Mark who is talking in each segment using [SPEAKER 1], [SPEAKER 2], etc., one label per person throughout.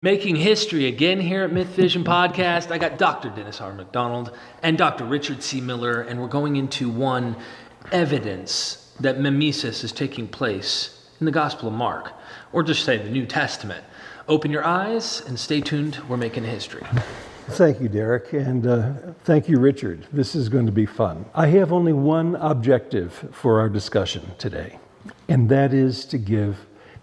[SPEAKER 1] Making history again here at MythVision Podcast. I got Dr. Dennis MacDonald and Dr. Richard C. Miller, and we're going into one evidence that mimesis is taking place in the Gospel of Mark, or just say the New Testament. Open your eyes and stay tuned. We're making history.
[SPEAKER 2] Thank you, Derek, and thank you, Richard. This is going to be fun. I have only one objective for our discussion today, and that is to give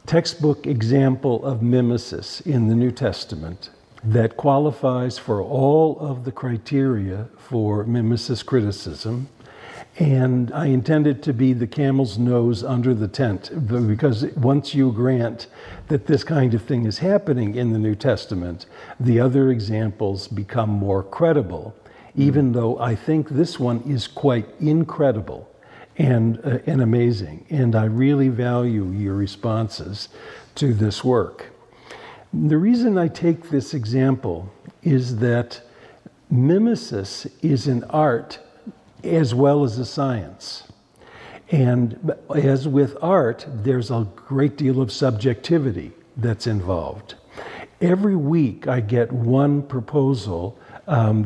[SPEAKER 2] textbook example of mimesis in the New Testament that qualifies for all of the criteria for mimesis criticism. And I intended to be the camel's nose under the tent, because once you grant that this kind of thing is happening in the New Testament, the other examples become more credible, even though I think this one is quite incredible and amazing. And I really value your responses to this work. The reason I take this example is that mimesis is an art as well as a science. And as with art, there's a great deal of subjectivity that's involved. Every week I get one proposal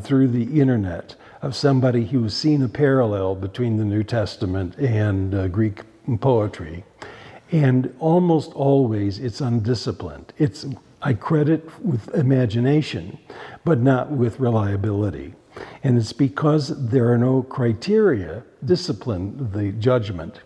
[SPEAKER 2] through the internet of somebody who's seen a parallel between the New Testament and Greek poetry. And almost always it's undisciplined. I credit with imagination, but not with reliability. And it's because there are no criteria discipline the judgment.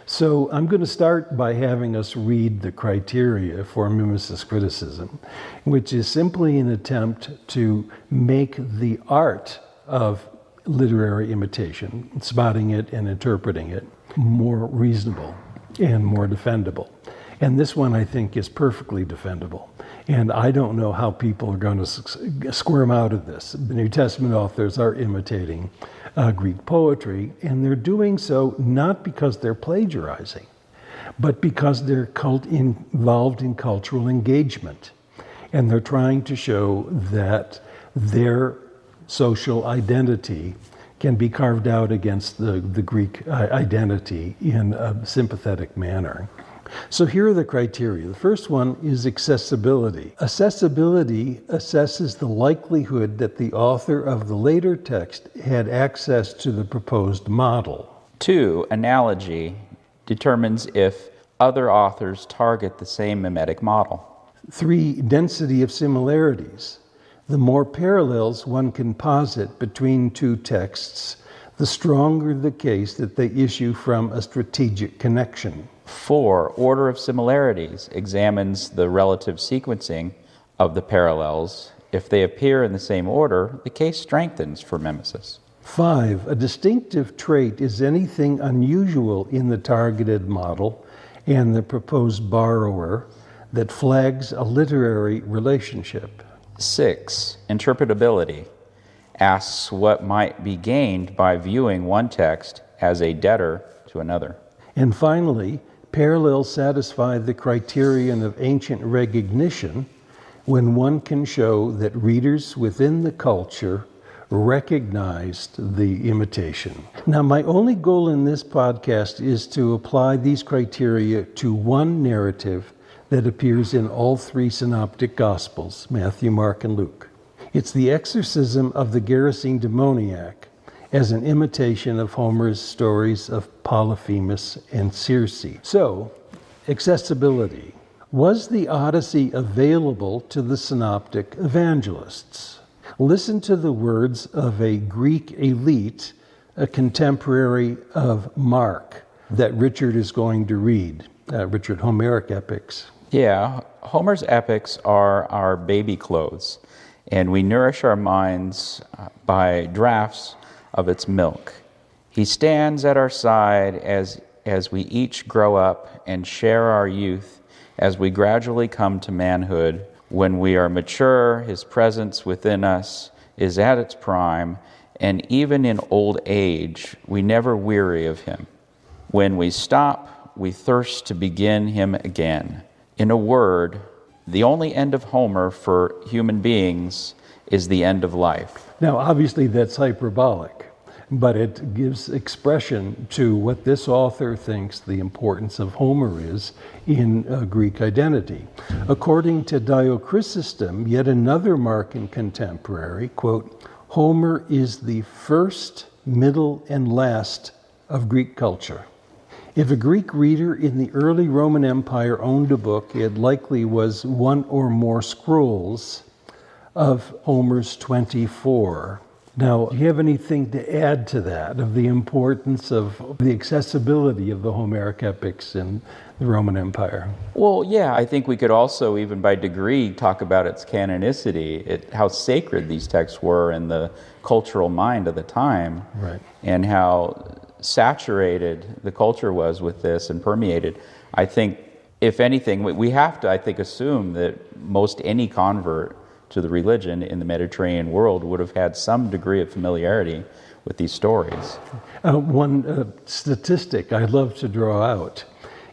[SPEAKER 2] So I'm going to start by having us read the criteria for mimesis criticism, which is simply an attempt to make the art of literary imitation, spotting it and interpreting it, more reasonable and more defendable. And this one, I think, is perfectly defendable. And I don't know how people are going to squirm out of this. The New Testament authors are imitating Greek poetry, and they're doing so not because they're plagiarizing, but because they're involved in cultural engagement. And they're trying to show that their social identity can be carved out against the Greek identity in a sympathetic manner. So here are the criteria. The first one is accessibility. Accessibility assesses the likelihood that the author of the later text had access to the proposed model.
[SPEAKER 3] 2, analogy determines if other authors target the same mimetic model.
[SPEAKER 2] 3, density of similarities. The more parallels one can posit between two texts, the stronger the case that they issue from a strategic connection.
[SPEAKER 3] 4, order of similarities examines the relative sequencing of the parallels. If they appear in the same order, the case strengthens for mimesis.
[SPEAKER 2] 5, a distinctive trait is anything unusual in the targeted model and the proposed borrower that flags a literary relationship.
[SPEAKER 3] 6, interpretability asks what might be gained by viewing one text as a debtor to another.
[SPEAKER 2] And finally, parallels satisfy the criterion of ancient recognition when one can show that readers within the culture recognized the imitation. Now, my only goal in this podcast is to apply these criteria to one narrative that appears in all 3 synoptic Gospels, Matthew, Mark, and Luke. It's the exorcism of the Gerasene demoniac as an imitation of Homer's stories of Polyphemus and Circe. So, accessibility. Was the Odyssey available to the synoptic evangelists? Listen to the words of a Greek elite, a contemporary of Mark, that Richard is going to read. Richard, Homeric epics.
[SPEAKER 3] Yeah, Homer's epics are our baby clothes, and we nourish our minds by draughts of its milk. He stands at our side as we each grow up and share our youth as we gradually come to manhood. When we are mature, his presence within us is at its prime, and even in old age, we never weary of him. When we stop, we thirst to begin him again. In a word, the only end of Homer for human beings is the end of life.
[SPEAKER 2] Now, obviously, that's hyperbolic. but it gives expression to what this author thinks the importance of Homer is in Greek identity. According to Dio Chrysostom, yet another Markan contemporary, quote, Homer is the first, middle, and last of Greek culture. If a Greek reader in the early Roman Empire owned a book, it likely was one or more scrolls of Homer's 24. Now, do you have anything to add to that, of the importance of the accessibility of the Homeric epics in the Roman Empire?
[SPEAKER 3] Well, yeah, I think we could also, even by degree, talk about its canonicity, how sacred these texts were in the cultural mind of the time,
[SPEAKER 2] Right.
[SPEAKER 3] and how saturated the culture was with this and permeated. I think, if anything, we have to, I think, assume that most any convert to the religion in the Mediterranean world would have had some degree of familiarity with these stories.
[SPEAKER 2] One statistic I love to draw out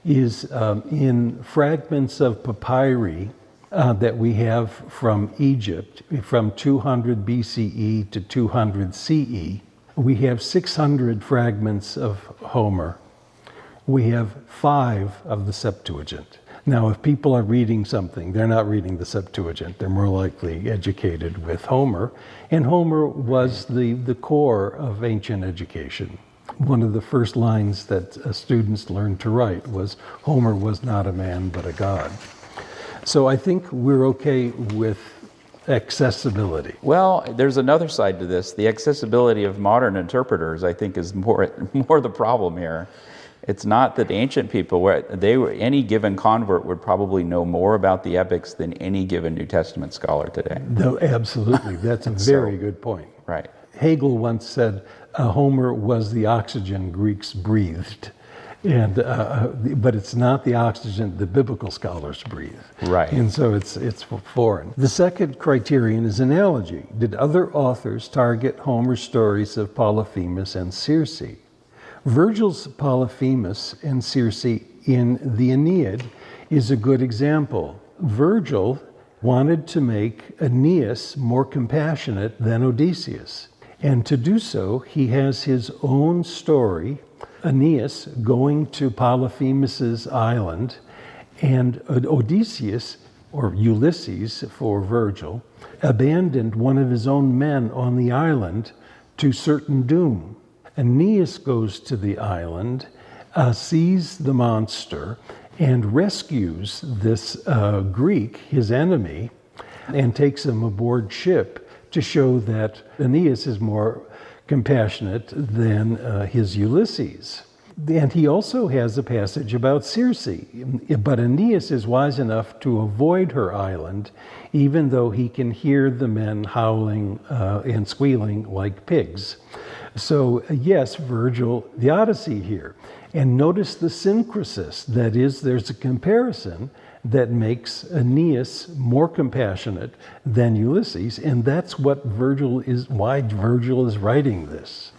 [SPEAKER 2] is in fragments of papyri that we have from Egypt, from 200 BCE to 200 CE, we have 600 fragments of Homer. We have 5 of the Septuagint. Now, if people are reading something, they're not reading the Septuagint. They're more likely educated with Homer. And Homer was the core of ancient education. One of the first lines that students learned to write was, Homer was not a man, but a god. So I think we're okay with accessibility.
[SPEAKER 3] Well, there's another side to this. The accessibility of modern interpreters, I think, is more the problem here. It's not that the ancient people any given convert would probably know more about the epics than any given New Testament scholar today.
[SPEAKER 2] No, absolutely. That's a very good point.
[SPEAKER 3] Right.
[SPEAKER 2] Hegel once said Homer was the oxygen Greeks breathed. And but it's not the oxygen the biblical scholars breathe.
[SPEAKER 3] Right.
[SPEAKER 2] And so it's foreign. The second criterion is analogy. Did other authors target Homer's stories of Polyphemus and Circe? Virgil's Polyphemus and Circe in the Aeneid is a good example. Virgil wanted to make Aeneas more compassionate than Odysseus. And to do so, he has his own story, Aeneas going to Polyphemus's island, and Odysseus, or Ulysses for Virgil, abandoned one of his own men on the island to certain doom. Aeneas goes to the island, sees the monster, and rescues this Greek, his enemy, and takes him aboard ship to show that Aeneas is more compassionate than his Ulysses. And he also has a passage about Circe, but Aeneas is wise enough to avoid her island, even though he can hear the men howling and squealing like pigs. So yes, Virgil, the Odyssey here. And notice the syncresis, that is, there's a comparison that makes Aeneas more compassionate than Ulysses, and that's why Virgil is writing this.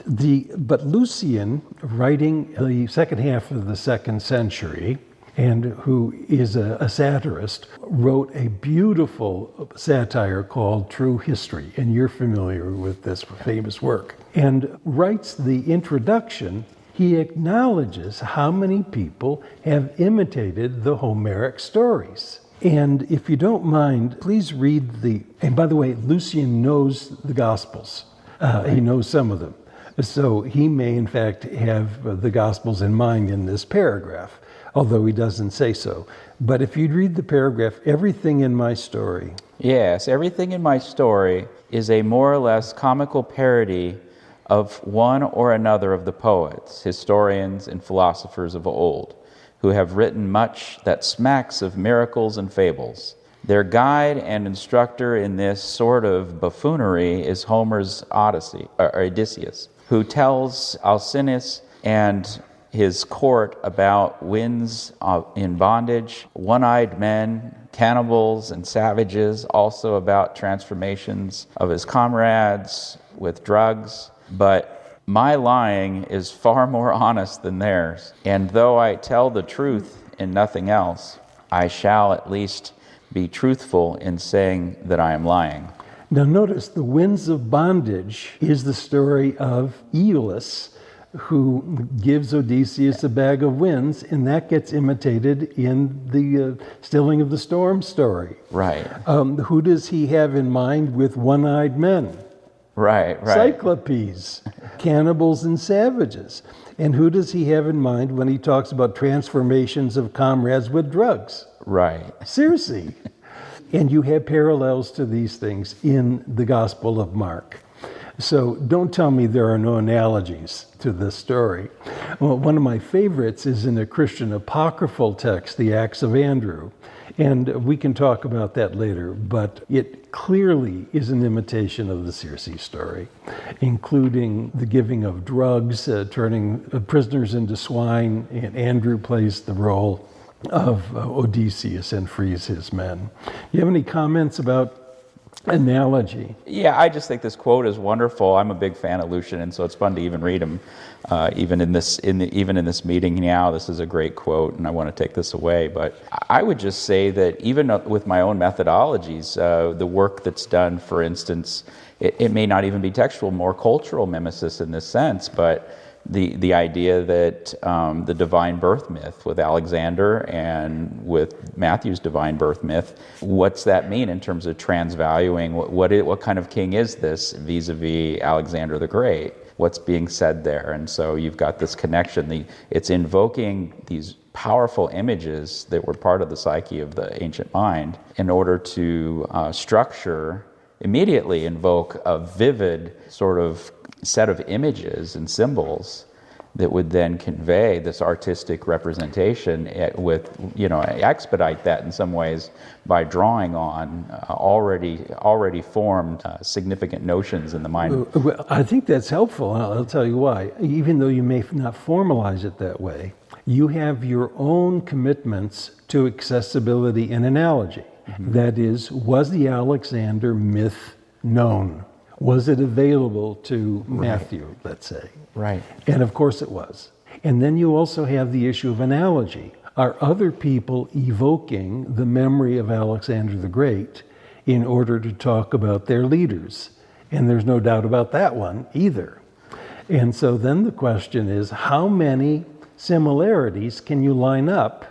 [SPEAKER 2] But Lucian, writing the second half of the 2nd century, and who is a satirist, wrote a beautiful satire called True History, and you're familiar with this famous work, and writes the introduction. He acknowledges how many people have imitated the Homeric stories. And if you don't mind, please read and by the way, Lucian knows the Gospels. He knows some of them. So he may in fact have the Gospels in mind in this paragraph, although he doesn't say so. But if you'd read the paragraph, everything in my story.
[SPEAKER 3] Yes, everything in my story is a more or less comical parody of one or another of the poets, historians, and philosophers of old, who have written much that smacks of miracles and fables. Their guide and instructor in this sort of buffoonery is Homer's Odyssey, or Odysseus, who tells Alcinous and his court about winds in bondage, one-eyed men, cannibals, and savages, also about transformations of his comrades with drugs. But my lying is far more honest than theirs, and though I tell the truth in nothing else, I shall at least be truthful in saying that I am lying.
[SPEAKER 2] Now notice the winds of bondage is the story of Aeolus, who gives Odysseus a bag of winds, and that gets imitated in the Stilling of the Storm story.
[SPEAKER 3] Right.
[SPEAKER 2] Who does he have in mind with one-eyed men?
[SPEAKER 3] Right.
[SPEAKER 2] Cyclopes, cannibals and savages. And who does he have in mind when he talks about transformations of comrades with drugs?
[SPEAKER 3] Right.
[SPEAKER 2] Circe. And you have parallels to these things in the Gospel of Mark. So don't tell me there are no analogies to this story. Well, one of my favorites is in a Christian apocryphal text, the Acts of Andrew. And we can talk about that later, but it clearly is an imitation of the Circe story, including the giving of drugs, turning prisoners into swine, and Andrew plays the role of Odysseus and frees his men. Do you have any comments about analogy?
[SPEAKER 3] Yeah, I just think this quote is wonderful. I'm a big fan of Lucian, and so it's fun to even read him. Even in this meeting now, this is a great quote, and I want to take this away. But I would just say that even with my own methodologies, the work that's done, for instance, it may not even be textual, more cultural mimesis in this sense, but the idea that the divine birth myth with Alexander and with Matthew's divine birth myth, what's that mean in terms of transvaluing? What kind of king is this vis-a-vis Alexander the Great? What's being said there? And so you've got this connection. It's invoking these powerful images that were part of the psyche of the ancient mind in order to immediately invoke a vivid sort of set of images and symbols that would then convey this artistic representation expedite that in some ways by drawing on already formed significant notions in the mind.
[SPEAKER 2] Well, I think that's helpful, and I'll tell you why. Even though you may not formalize it that way, you have your own commitments to accessibility and analogy. Mm-hmm. That is, was the Alexander myth known? Was it available to Matthew, let's say?
[SPEAKER 3] Right.
[SPEAKER 2] And of course it was. And then you also have the issue of analogy. Are other people evoking the memory of Alexander the Great in order to talk about their leaders? And there's no doubt about that one either. And so then the question is, how many similarities can you line up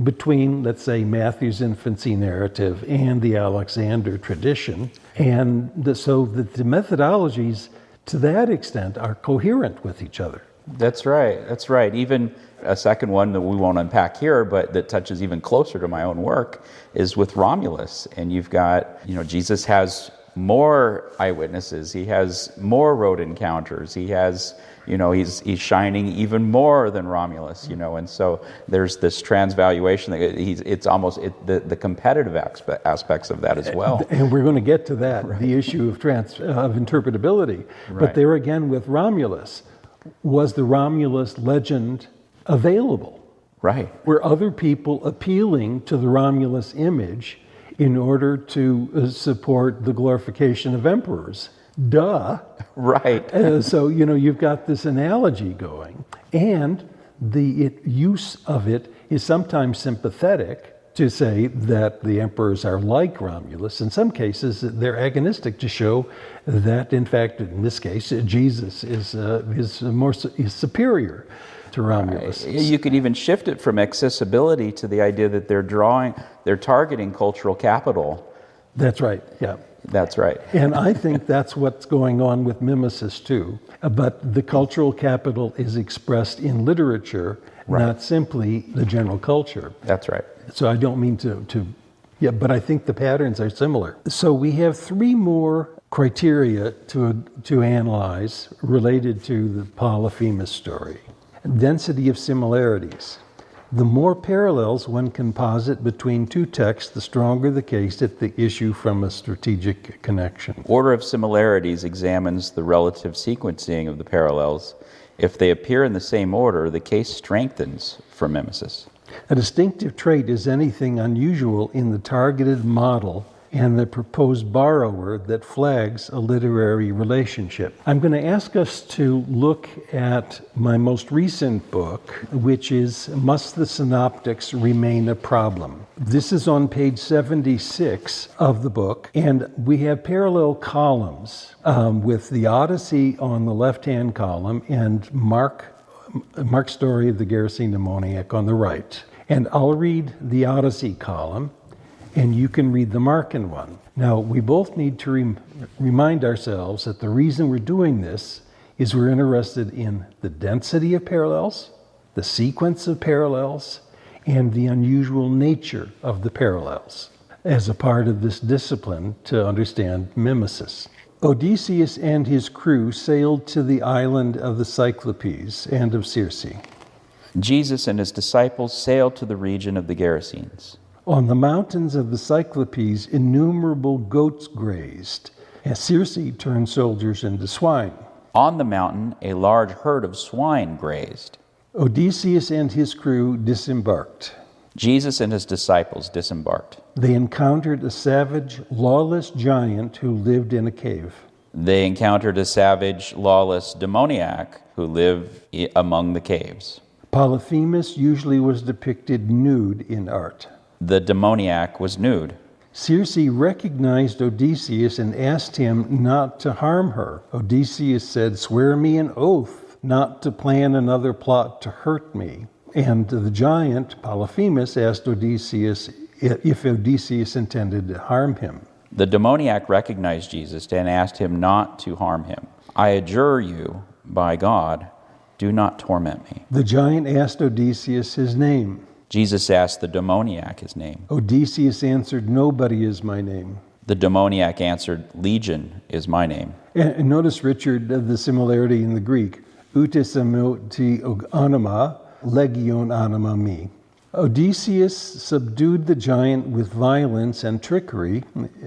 [SPEAKER 2] between, let's say, Matthew's infancy narrative and the Alexander tradition, and so that the methodologies to that extent are coherent with each other?
[SPEAKER 3] That's right. Even a second one that we won't unpack here, but that touches even closer to my own work, is with Romulus. And you've got, Jesus has more eyewitnesses. He has more road encounters. He has, he's shining even more than Romulus, and so there's this transvaluation that it's almost the competitive aspects of that as well.
[SPEAKER 2] And we're going to get to that, the issue of interpretability.
[SPEAKER 3] Right.
[SPEAKER 2] But there again with Romulus, was the Romulus legend available?
[SPEAKER 3] Right.
[SPEAKER 2] Were other people appealing to the Romulus image in order to support the glorification of emperors? Duh.
[SPEAKER 3] Right.
[SPEAKER 2] So, you've got this analogy going. And the use of it is sometimes sympathetic to say that the emperors are like Romulus. In some cases, they're agonistic to show that, in fact, in this case, Jesus is superior to Romulus.
[SPEAKER 3] Right. You could even shift it from accessibility to the idea that they're targeting cultural capital.
[SPEAKER 2] That's right, yeah.
[SPEAKER 3] That's right.
[SPEAKER 2] And I think that's what's going on with mimesis too. But the cultural capital is expressed in literature, not simply the general culture.
[SPEAKER 3] That's right.
[SPEAKER 2] So I don't mean but I think the patterns are similar. So we have three more criteria to analyze related to the Polyphemus story. Density of similarities. The more parallels one can posit between two texts, the stronger the case that the issue from a strategic connection.
[SPEAKER 3] Order of similarities examines the relative sequencing of the parallels. If they appear in the same order, the case strengthens for mimesis.
[SPEAKER 2] A distinctive trait is anything unusual in the targeted model and the proposed borrower that flags a literary relationship. I'm going to ask us to look at my most recent book, which is Must the Synoptics Remain a Problem? This is on page 76 of the book, and we have parallel columns with the Odyssey on the left-hand column and Mark's story of the Gerasene demoniac on the right. And I'll read the Odyssey column, and you can read the Markan one. Now, we both need to remind ourselves that the reason we're doing this is we're interested in the density of parallels, the sequence of parallels, and the unusual nature of the parallels as a part of this discipline to understand mimesis. Odysseus and his crew sailed to the island of the Cyclopes and of Circe.
[SPEAKER 3] Jesus and his disciples sailed to the region of the Gerasenes.
[SPEAKER 2] On the mountains of the Cyclopes, innumerable goats grazed, as Circe turned soldiers into swine.
[SPEAKER 3] On the mountain, a large herd of swine grazed.
[SPEAKER 2] Odysseus and his crew disembarked.
[SPEAKER 3] Jesus and his disciples disembarked.
[SPEAKER 2] They encountered a savage, lawless giant who lived in a cave.
[SPEAKER 3] They encountered a savage, lawless demoniac who lived among the caves.
[SPEAKER 2] Polyphemus usually was depicted nude in art.
[SPEAKER 3] The demoniac was nude.
[SPEAKER 2] Circe recognized Odysseus and asked him not to harm her. Odysseus said, "Swear me an oath not to plan another plot to hurt me." And the giant, Polyphemus, asked Odysseus if Odysseus intended to harm him.
[SPEAKER 3] The demoniac recognized Jesus and asked him not to harm him. "I adjure you, by God, do not torment me."
[SPEAKER 2] The giant asked Odysseus his name.
[SPEAKER 3] Jesus asked the demoniac his name.
[SPEAKER 2] Odysseus answered, "Nobody is my name."
[SPEAKER 3] The demoniac answered, "Legion is my name."
[SPEAKER 2] And notice, Richard, the similarity in the Greek. Utes amoti anima, legion anima me. Odysseus subdued the giant with violence and trickery.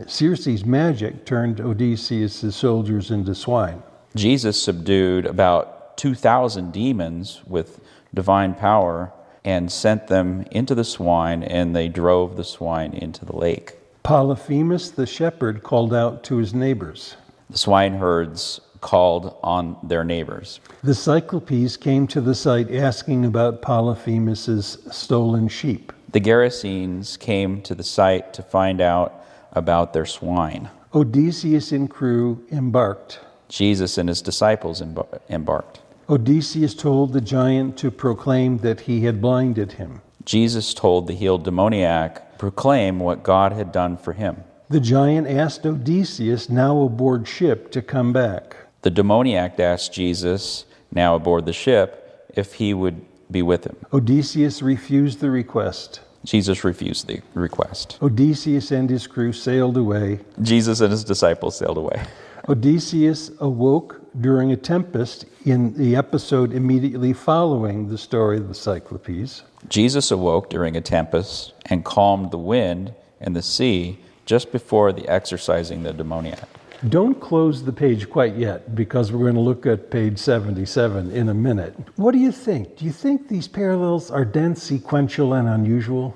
[SPEAKER 2] Circe's magic turned Odysseus' soldiers into swine.
[SPEAKER 3] Jesus subdued about 2,000 demons with divine power and sent them into the swine, and they drove the swine into the lake.
[SPEAKER 2] Polyphemus the shepherd called out to his neighbors.
[SPEAKER 3] The swineherds called on their neighbors.
[SPEAKER 2] The Cyclopes came to the site asking about Polyphemus's stolen sheep.
[SPEAKER 3] The Gerasenes came to the site to find out about their swine.
[SPEAKER 2] Odysseus and crew embarked.
[SPEAKER 3] Jesus and his disciples embarked.
[SPEAKER 2] Odysseus told the giant to proclaim that he had blinded him.
[SPEAKER 3] Jesus told the healed demoniac, proclaim what God had done for him.
[SPEAKER 2] The giant asked Odysseus, now aboard ship, to come back.
[SPEAKER 3] The demoniac asked Jesus, now aboard the ship, if he would be with him.
[SPEAKER 2] Odysseus refused the request.
[SPEAKER 3] Jesus refused the request.
[SPEAKER 2] Odysseus and his crew sailed away.
[SPEAKER 3] Jesus and his disciples sailed away.
[SPEAKER 2] Odysseus awoke during a tempest in the episode immediately following the story of the Cyclopes.
[SPEAKER 3] Jesus awoke during a tempest and calmed the wind and the sea just before the exorcising the demoniac.
[SPEAKER 2] Don't close the page quite yet, because we're going to look at page 77 in a minute. What do you think? Do you think these parallels are dense, sequential, and unusual?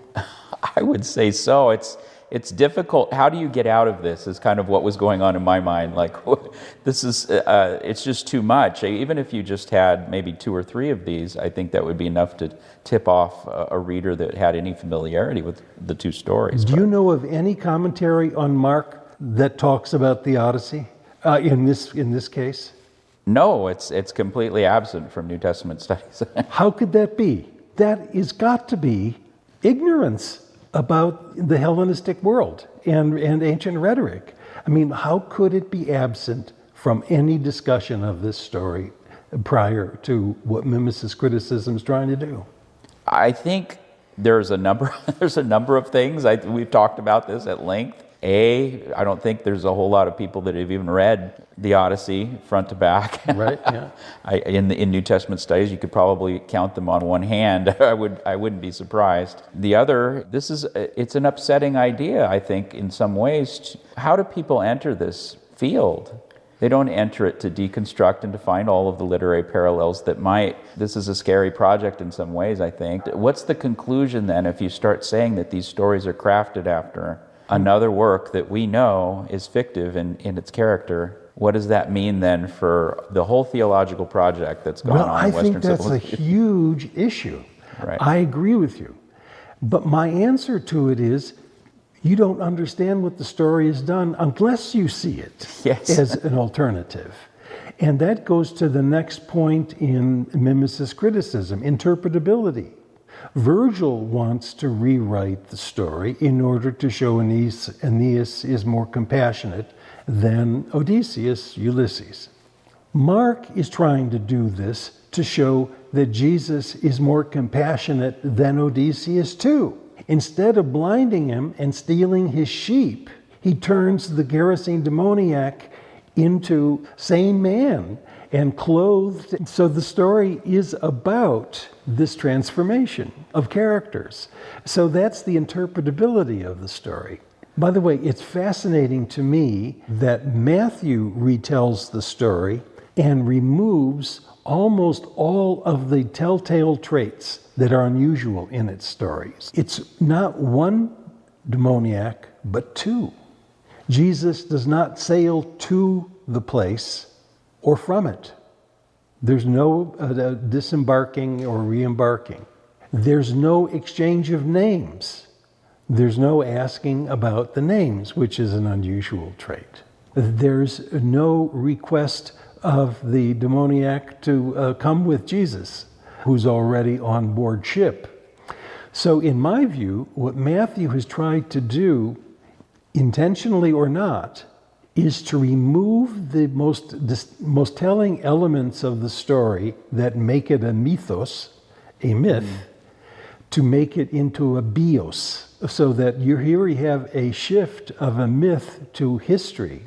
[SPEAKER 3] I would say so. It's difficult. How do you get out of this is kind of what was going on in my mind. Like, this is, it's just too much. Even if you just had maybe 2 or 3 of these, I think that would be enough to tip off a reader that had any familiarity with the 2 stories.
[SPEAKER 2] Do you know of any commentary on Mark that talks about the Odyssey in this case?
[SPEAKER 3] No, it's completely absent from New Testament studies.
[SPEAKER 2] How could that be? That is got to be ignorance about the Hellenistic world and ancient rhetoric. I mean, how could it be absent from any discussion of this story prior to what mimesis criticism is trying to do?
[SPEAKER 3] I think there's a number of things. We've talked about this at length. I don't think there's a whole lot of people that have even read the Odyssey front to back.
[SPEAKER 2] Right, yeah.
[SPEAKER 3] In New Testament studies, you could probably count them on one hand. I wouldn't be surprised. The other, it's an upsetting idea, I think, in some ways. How do people enter this field? They don't enter it to deconstruct and to find all of the literary parallels that this is a scary project in some ways, I think. What's the conclusion then if you start saying that these stories are crafted after another work that we know is fictive in its character. What does that mean then for the whole theological project that's gone on in Western
[SPEAKER 2] I think that's a
[SPEAKER 3] civilization?
[SPEAKER 2] huge issue.
[SPEAKER 3] Right.
[SPEAKER 2] I agree with you. But my answer to it is, you don't understand what the story has done unless you see it as an alternative. And that goes to the next point in mimesis criticism, interpretability. Virgil wants to rewrite the story in order to show Aeneas is more compassionate than Odysseus, Ulysses. Mark is trying to do this to show that Jesus is more compassionate than Odysseus too. Instead of blinding him and stealing his sheep, he turns the Gerasene demoniac into sane man and clothed. So the story is about this transformation of characters. So that's the interpretability of the story. By the way, it's fascinating to me that Matthew retells the story and removes almost all of the telltale traits that are unusual in its stories. It's not one demoniac, but two. Jesus does not sail to the place or from it. There's no disembarking or re-embarking. There's no exchange of names. There's no asking about the names, which is an unusual trait. There's no request of the demoniac to come with Jesus, who's already on board ship. So in my view, what Matthew has tried to do, intentionally or not, is to remove the most telling elements of the story that make it a mythos, a myth, to make it into a bios, so that here we have a shift of a myth to history.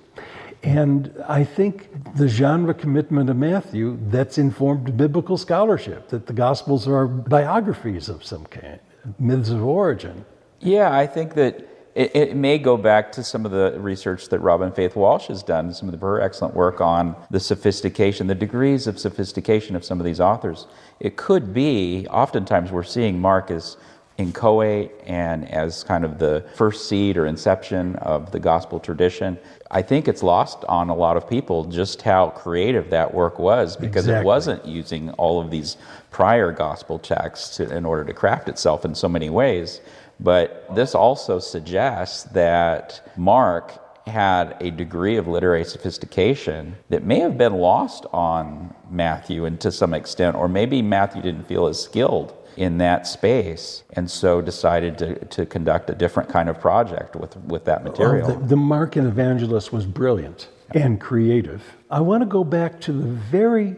[SPEAKER 2] And I think the genre commitment of Matthew, that's informed biblical scholarship, that the Gospels are biographies of some kind, myths of origin.
[SPEAKER 3] Yeah, I think that it may go back to some of the research that Robin Faith Walsh has done, some of her excellent work on the sophistication, the degrees of sophistication of some of these authors. It could be, oftentimes we're seeing Mark as inchoate and as kind of the first seed or inception of the gospel tradition. I think it's lost on a lot of people just how creative that work was, because It wasn't using all of these prior gospel texts in order to craft itself in so many ways. But this also suggests that Mark had a degree of literary sophistication that may have been lost on Matthew, and to some extent, or maybe Matthew didn't feel as skilled in that space, and so decided to conduct a different kind of project with that material.
[SPEAKER 2] The Markan evangelist was brilliant and creative. I want to go back to the very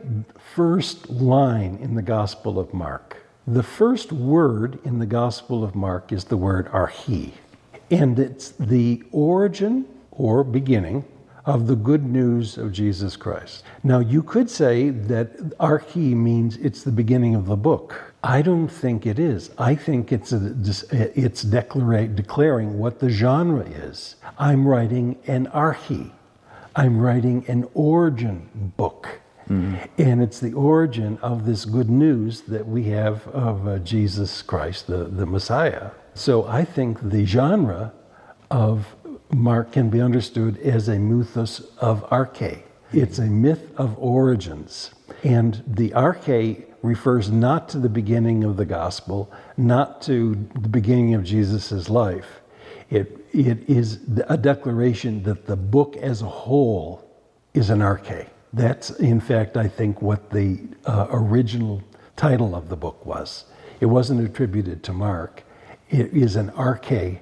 [SPEAKER 2] first line in the Gospel of Mark. The first word in the Gospel of Mark is the word archi, and it's the origin or beginning of the good news of Jesus Christ. Now, you could say that archi means it's the beginning of the book. I don't think it is. I think it's declaring what the genre is. I'm writing an archi. I'm writing an origin book. And it's the origin of this good news that we have of Jesus Christ, the Messiah. So I think the genre of Mark can be understood as a mythos of arche. It's a myth of origins. And the arche refers not to the beginning of the gospel, not to the beginning of Jesus' life. It is a declaration that the book as a whole is an arche. That's, in fact, I think what the original title of the book was. It wasn't attributed to Mark. It is an arche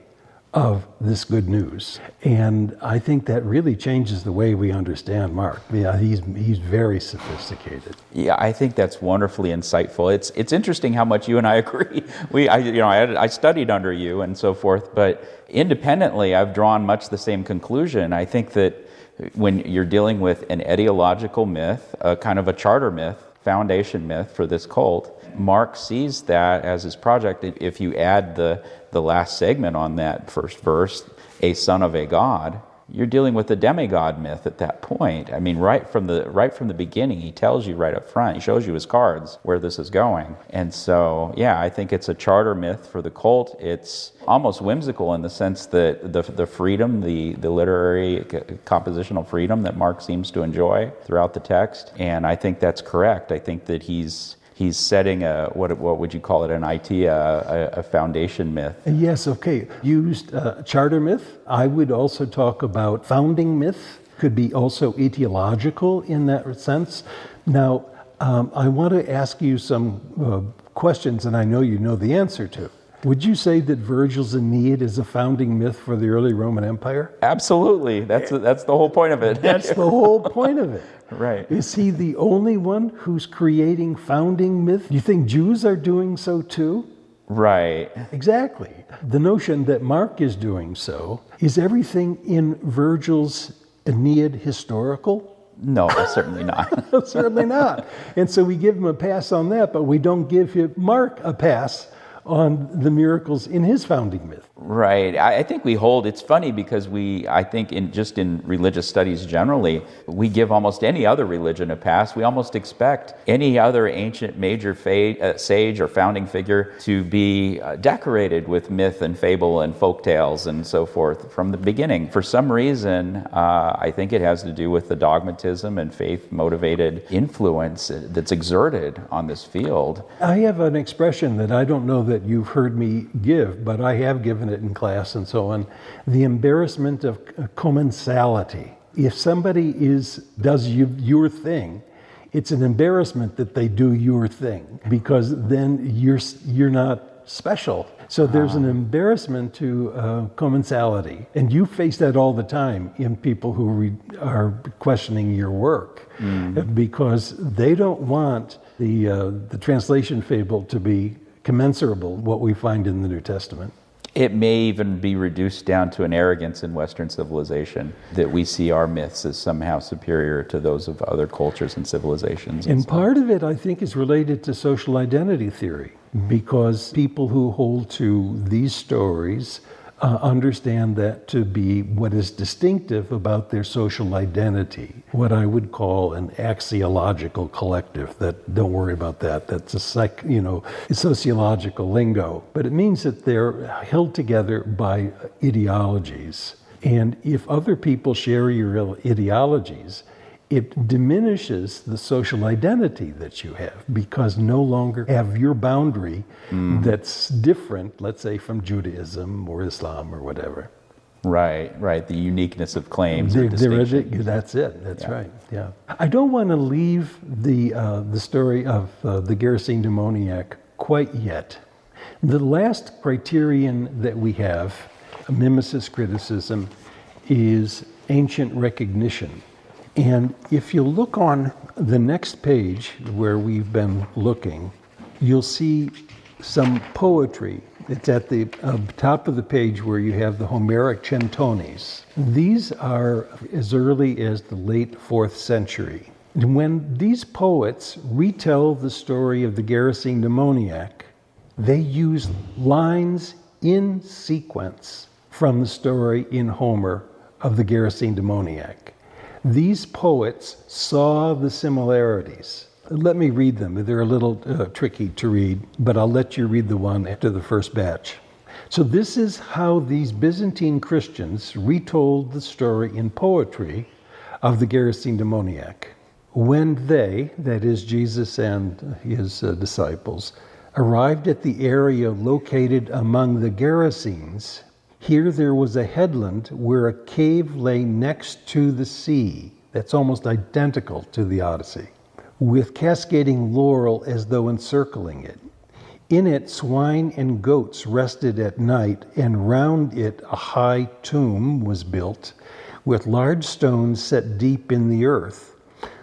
[SPEAKER 2] of this good news. And I think that really changes the way we understand Mark. Yeah, he's very sophisticated.
[SPEAKER 3] Yeah, I think that's wonderfully insightful. It's interesting how much you and I agree. I studied under you and so forth, but independently, I've drawn much the same conclusion. I think that when you're dealing with an etiological myth, a kind of a charter myth, foundation myth for this cult, Mark sees that as his project. If you add the last segment on that first verse, a son of a god, you're dealing with a demigod myth at that point. I mean, right from the beginning, he tells you right up front, he shows you his cards where this is going. And so, yeah, I think it's a charter myth for the cult. It's almost whimsical in the sense that the freedom, the literary compositional freedom that Mark seems to enjoy throughout the text. And I think that's correct. I think that he's setting what would you call it, an IT, a foundation myth.
[SPEAKER 2] Yes, okay. Used charter myth. I would also talk about founding myth. Could be also etiological in that sense. Now, I want to ask you some questions, and I know you know the answer to. Would you say that Virgil's Aeneid is a founding myth for the early Roman Empire?
[SPEAKER 3] Absolutely. That's the whole point of it.
[SPEAKER 2] That's the whole point of it.
[SPEAKER 3] Right.
[SPEAKER 2] Is he the only one who's creating founding myth? Do you think Jews are doing so too?
[SPEAKER 3] Right.
[SPEAKER 2] Exactly. The notion that Mark is doing so, is everything in Virgil's Aeneid historical?
[SPEAKER 3] No, certainly not.
[SPEAKER 2] Certainly not. And so we give him a pass on that, but we don't give Mark a pass on the miracles in his founding myth.
[SPEAKER 3] Right. I think we hold, it's funny because I think in religious studies generally, we give almost any other religion a pass. We almost expect any other ancient major sage or founding figure to be decorated with myth and fable and folk tales and so forth from the beginning. For some reason, I think it has to do with the dogmatism and faith-motivated influence that's exerted on this field.
[SPEAKER 2] I have an expression that I don't know that you've heard me give, but I have given it in class and so on. The embarrassment of commensality. If somebody does your thing, it's an embarrassment that they do your thing, because then you're not special. So there's an embarrassment to commensality, and you face that all the time in people who are questioning your work, because they don't want the translation fable to be commensurable what we find in the New Testament.
[SPEAKER 3] It may even be reduced down to an arrogance in Western civilization that we see our myths as somehow superior to those of other cultures and civilizations.
[SPEAKER 2] And part of it, I think, is related to social identity theory, because people who hold to these stories understand that to be what is distinctive about their social identity, what I would call an axiological collective. That, don't worry about that. That's a sociological lingo. But it means that they're held together by ideologies. And if other people share your ideologies, it diminishes the social identity that you have, because no longer have your boundary that's different, let's say, from Judaism or Islam or whatever.
[SPEAKER 3] Right. The uniqueness of claims.
[SPEAKER 2] That's it. That's right. Yeah. I don't want to leave the story of the Gerasene demoniac quite yet. The last criterion that we have, mimesis criticism, is ancient recognition. And if you look on the next page where we've been looking, you'll see some poetry. It's at the top of the page where you have the Homeric centones. These are as early as the late 4th century. And when these poets retell the story of the Gerasene demoniac, they use lines in sequence from the story in Homer of the Gerasene demoniac. These poets saw the similarities. Let me read them. They're a little tricky to read, but I'll let you read the one after the first batch. So this is how these Byzantine Christians retold the story in poetry of the Gerasene demoniac. When they, that is Jesus and his disciples, arrived at the area located among the Gerasenes, here there was a headland where a cave lay next to the sea. That's almost identical to the Odyssey, with cascading laurel as though encircling it. In it swine and goats rested at night, and round it a high tomb was built, with large stones set deep in the earth,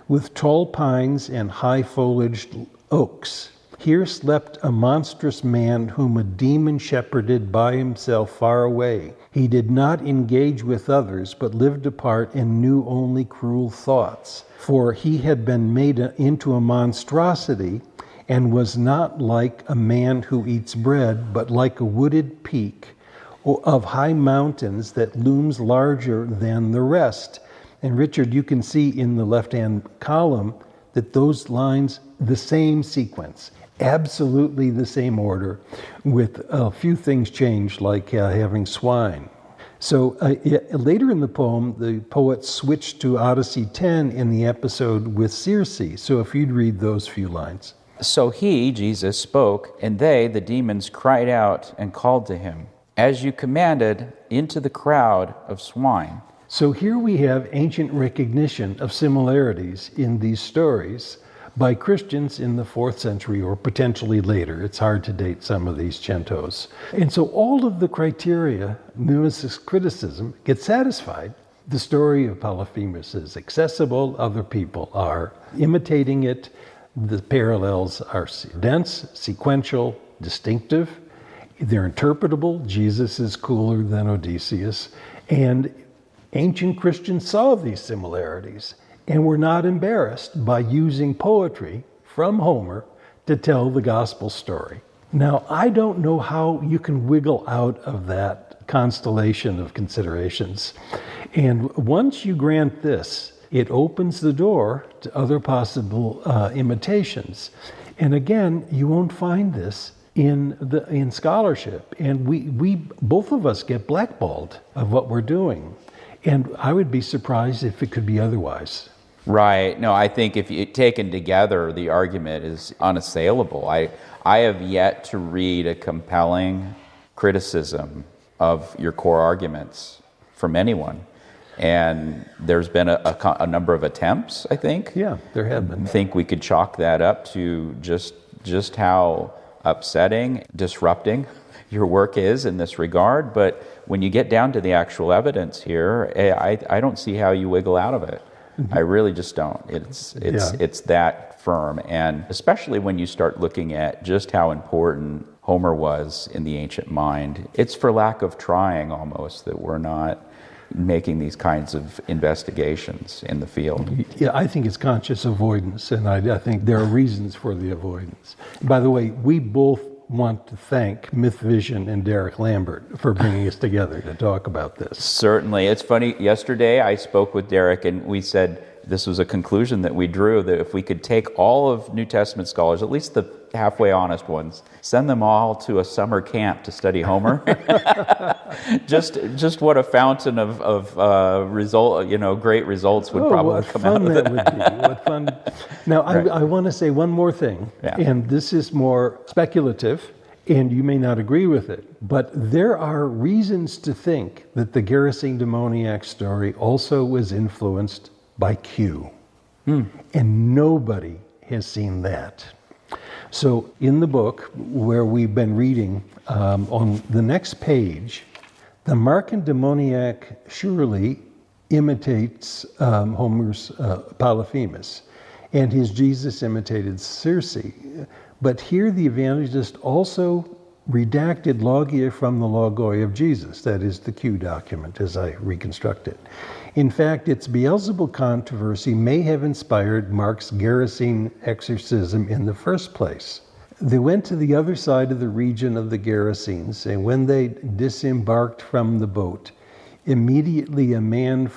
[SPEAKER 2] with tall pines and high-foliaged oaks. Here slept a monstrous man whom a demon shepherded by himself far away. He did not engage with others, but lived apart and knew only cruel thoughts. For he had been made into a monstrosity, and was not like a man who eats bread, but like a wooded peak, of high mountains that looms larger than the rest. And Richard, you can see in the left-hand column that those lines, the same sequence, absolutely the same order, with a few things changed, like having swine. So later in the poem, the poet switched to Odyssey 10 in the episode with Circe. So if you'd read those few lines.
[SPEAKER 3] So he, Jesus, spoke, and they, the demons, cried out and called to him, as you commanded, into the crowd of swine.
[SPEAKER 2] So here we have ancient recognition of similarities in these stories by Christians in the 4th century or potentially later. It's hard to date some of these centos. And so all of the criteria, Mimesis criticism, get satisfied. The story of Polyphemus is accessible, other people are imitating it. The parallels are dense, sequential, distinctive. They're interpretable. Jesus is cooler than Odysseus. And ancient Christians saw these similarities and were not embarrassed by using poetry from Homer to tell the gospel story. Now, I don't know how you can wiggle out of that constellation of considerations. And once you grant this, it opens the door to other possible imitations. And again, you won't find this in scholarship. And we both of us get blackballed of what we're doing. And I would be surprised if it could be otherwise.
[SPEAKER 3] Right. No, I think if you taken together, the argument is unassailable. I have yet to read a compelling criticism of your core arguments from anyone. And there's been a number of attempts, I think.
[SPEAKER 2] Yeah, there have been.
[SPEAKER 3] I think we could chalk that up to just how upsetting, disrupting your work is in this regard. But when you get down to the actual evidence here, I don't see how you wiggle out of it. I really just don't. It's that firm. And especially when you start looking at just how important Homer was in the ancient mind, it's for lack of trying almost that we're not making these kinds of investigations in the field.
[SPEAKER 2] Yeah, I think it's conscious avoidance, and I think there are reasons for the avoidance. By the way, we both want to thank MythVision and Derek Lambert for bringing us together to talk about this.
[SPEAKER 3] Certainly. It's funny, yesterday I spoke with Derek and we said this was a conclusion that we drew, that if we could take all of New Testament scholars, at least the halfway honest ones, send them all to a summer camp to study Homer. just what a fountain of great results would probably come out of that.
[SPEAKER 2] What fun that would be. What fun. Now,
[SPEAKER 3] Right.
[SPEAKER 2] I want to say one more thing,
[SPEAKER 3] Yeah.
[SPEAKER 2] and this is more speculative, and you may not agree with it, but there are reasons to think that the Gerasene demoniac story also was influenced by Q. And nobody has seen that. So in the book, where we've been reading, on the next page, the Markan demoniac surely imitates Homer's Polyphemus, and his Jesus imitated Circe. But here the evangelist also redacted logia from the logoi of Jesus, that is the Q document as I reconstruct it. In fact, its Beelzebul controversy may have inspired Mark's Gerasene exorcism in the first place. They went to the other side of the region of the Gerasenes, and when they disembarked from the boat, immediately a man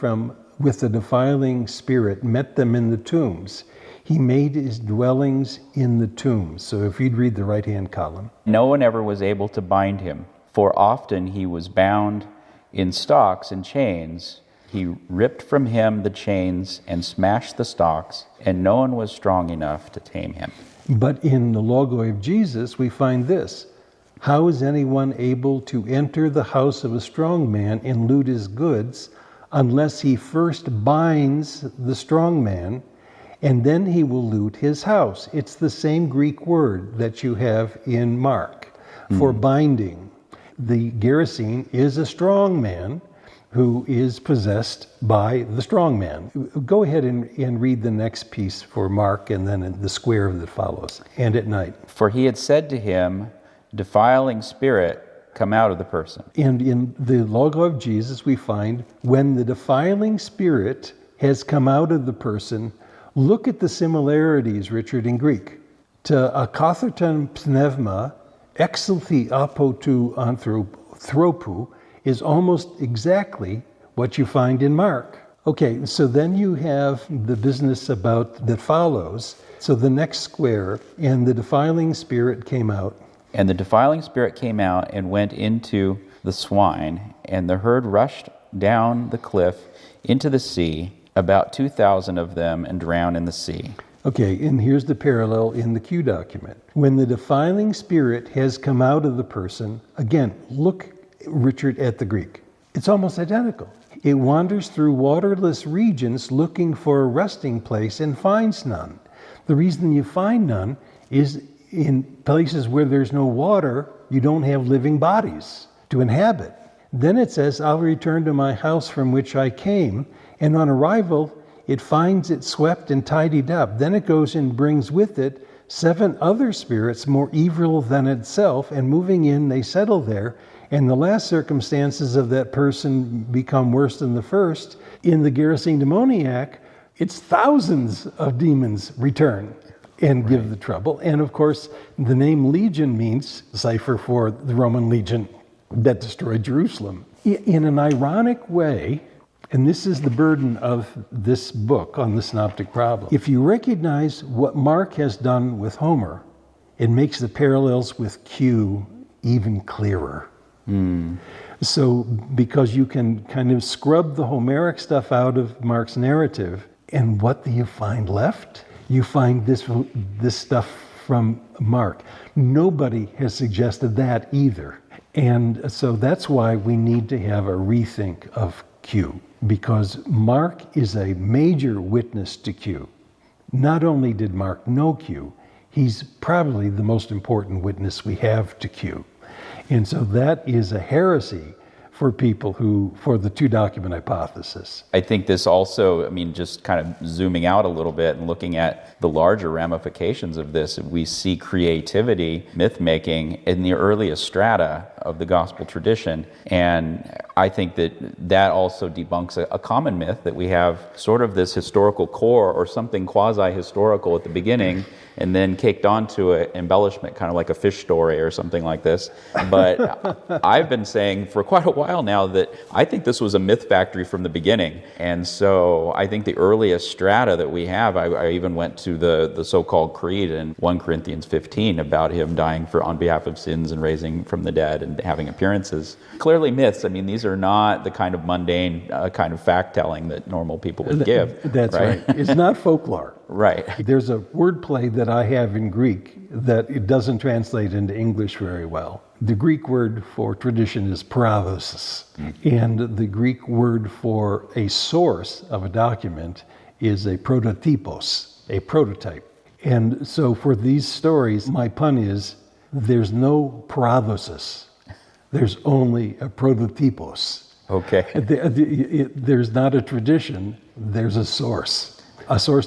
[SPEAKER 2] with a defiling spirit met them in the tombs. He made his dwellings in the tombs. So if you'd read the right-hand column.
[SPEAKER 3] No one ever was able to bind him, for often he was bound in stocks and chains. He ripped from him the chains and smashed the stocks, and no one was strong enough to tame him.
[SPEAKER 2] But in the logoi of Jesus, we find this. How is anyone able to enter the house of a strong man and loot his goods unless he first binds the strong man, and then he will loot his house? It's the same Greek word that you have in Mark for binding. The Gerasene is a strong man who is possessed by the strong man. Go ahead and read the next piece for Mark, and then the square that follows, and at night.
[SPEAKER 3] For he had said to him, defiling spirit, come out of the person.
[SPEAKER 2] And in the logo of Jesus, we find when the defiling spirit has come out of the person, look at the similarities, Richard, in Greek. To akatherton pneuma, exulthi apo tu anthropu, is almost exactly what you find in Mark. Okay, so then you have the business about that follows. So the next square, and the defiling spirit came out.
[SPEAKER 3] And the defiling spirit came out and went into the swine, and the herd rushed down the cliff into the sea, about 2,000 of them, and drowned in the sea.
[SPEAKER 2] Okay, and here's the parallel in the Q document. When the defiling spirit has come out of the person, again, look, Richard, at the Greek. It's almost identical. It wanders through waterless regions looking for a resting place and finds none. The reason you find none is in places where there's no water, you don't have living bodies to inhabit. Then it says, I'll return to my house from which I came, and on arrival, it finds it swept and tidied up. Then it goes and brings with it 7 other spirits more evil than itself, and moving in, they settle there. And the last circumstances of that person become worse than the first. In the Gerasene demoniac, it's thousands of demons return and give the trouble. And of course, the name Legion means cipher for the Roman legion that destroyed Jerusalem. In an ironic way, and this is the burden of this book on the synoptic problem, if you recognize what Mark has done with Homer, it makes the parallels with Q even clearer. So, because you can kind of scrub the Homeric stuff out of Mark's narrative, and what do you find left? You find this stuff from Mark. Nobody has suggested that either. And so that's why we need to have a rethink of Q, because Mark is a major witness to Q. Not only did Mark know Q, he's probably the most important witness we have to Q. And so that is a heresy for people for the 2-document hypothesis.
[SPEAKER 3] I think this also, just kind of zooming out a little bit and looking at the larger ramifications of this, we see creativity, myth-making in the earliest strata of the gospel tradition. And I think that also debunks a common myth that we have sort of this historical core or something quasi-historical at the beginning, and then caked onto an embellishment, kind of like a fish story or something like this. But I've been saying for quite a while now that I think this was a myth factory from the beginning. And so I think the earliest strata that we have, I even went to the so-called creed in 1 Corinthians 15 about him dying on behalf of sins and raising from the dead and having appearances. Clearly myths. These are not the kind of mundane kind of fact-telling that normal people would give.
[SPEAKER 2] That's right. It's not folklore.
[SPEAKER 3] Right.
[SPEAKER 2] There's a wordplay that I have in Greek that it doesn't translate into English very well. The Greek word for tradition is paradosis, and the Greek word for a source of a document is a prototypos, a prototype. And so for these stories, my pun is, there's no paradosis. There's only a prototypos.
[SPEAKER 3] Okay.
[SPEAKER 2] There's not a tradition, there's a source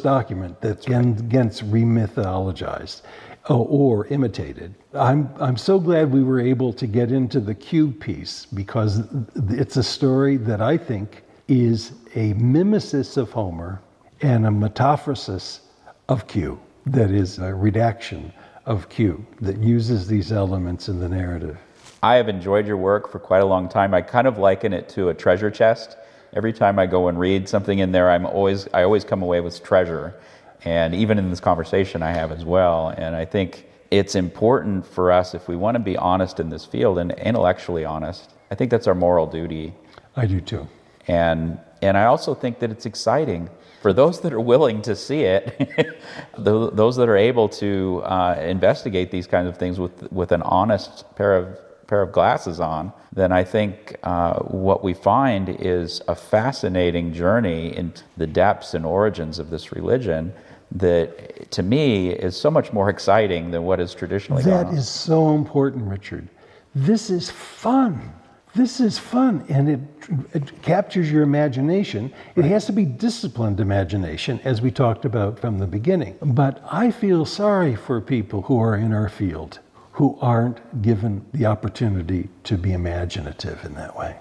[SPEAKER 2] document that gets remythologized or imitated. I'm so glad we were able to get into the Q piece, because it's a story that I think is a mimesis of Homer and a metaphrasis of Q, that is a redaction of Q that uses these elements in the narrative.
[SPEAKER 3] I have enjoyed your work for quite a long time. I kind of liken it to a treasure chest. Every time I go and read something in there, I always come away with treasure. And even in this conversation I have as well. And I think it's important for us, if we want to be honest in this field and intellectually honest, I think that's our moral duty.
[SPEAKER 2] I do too.
[SPEAKER 3] And I also think that it's exciting for those that are willing to see it, those that are able to investigate these kinds of things with an honest pair of glasses on, then I think what we find is a fascinating journey into the depths and origins of this religion that, to me, is so much more exciting than what is traditionally gone on.
[SPEAKER 2] That is so important, Richard. This is fun. This is fun, and it captures your imagination. It has to be disciplined imagination, as we talked about from the beginning. But I feel sorry for people who are in our field who aren't given the opportunity to be imaginative in that way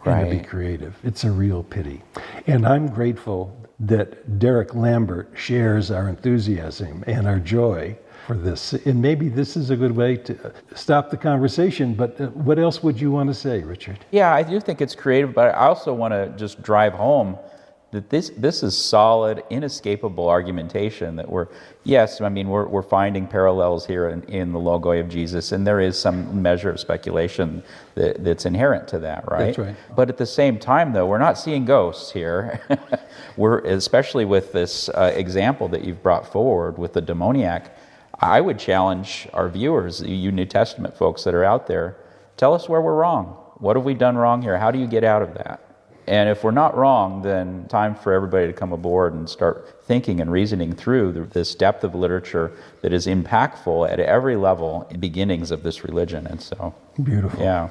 [SPEAKER 2] and to be creative. It's a real pity. And I'm grateful that Derek Lambert shares our enthusiasm and our joy for this. And maybe this is a good way to stop the conversation, but what else would you want to say, Richard?
[SPEAKER 3] Yeah, I do think it's creative, but I also want to just drive home that this is solid, inescapable argumentation that we're finding parallels here in the Logoi of Jesus, and there is some measure of speculation that's inherent to that, right?
[SPEAKER 2] That's right.
[SPEAKER 3] But at the same time, though, we're not seeing ghosts here. We're, especially with this example that you've brought forward with the demoniac, I would challenge our viewers, you New Testament folks that are out there, tell us where we're wrong. What have we done wrong here? How do you get out of that? And if we're not wrong, then time for everybody to come aboard and start thinking and reasoning through this depth of literature that is impactful at every level, beginnings of this religion. And so,
[SPEAKER 2] Beautiful.
[SPEAKER 3] yeah.